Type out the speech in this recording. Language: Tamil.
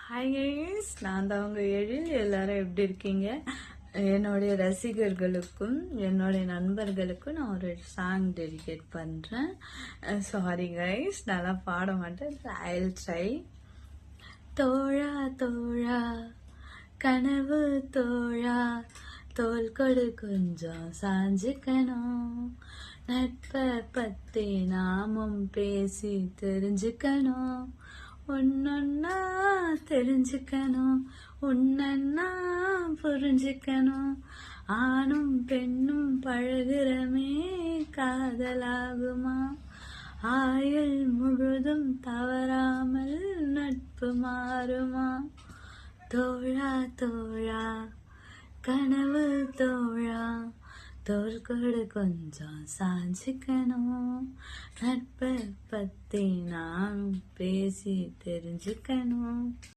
ஹாய் கைஸ், நான் தான் உங்க எழில். எல்லாரும் எப்படி இருக்கீங்க? என்னுடைய ரசிகர்களுக்கும் என்னுடைய நண்பர்களுக்கும் நான் ஒரு சாங் டெடிகேட் பண்ணுறேன். சாரி கைஸ், நல்லா பாட மாட்டேன். I will try. தோழா தோழா கனவு தோழா, தோல் கொடு கொஞ்சம் சாஞ்சுக்கணும், நட்பை பத்தி நாமும் பேசி தெரிஞ்சுக்கணும், ஒன்னொன்னா தெரிஞ்சுக்கணும், உன்னன்னா புரிஞ்சுக்கணும், ஆணும் பெண்ணும் பழகுறமே காதலாகுமா, ஆயுள் முழுதும் தவறாமல் நட்பு மாறுமா, தோழா தோழா கனவு தோழா, தோள் கொடு கொஞ்சம் சாஞ்சிக்கணும், நட்பை பத்தி நாம் பேசி தெரிஞ்சுக்கணும்.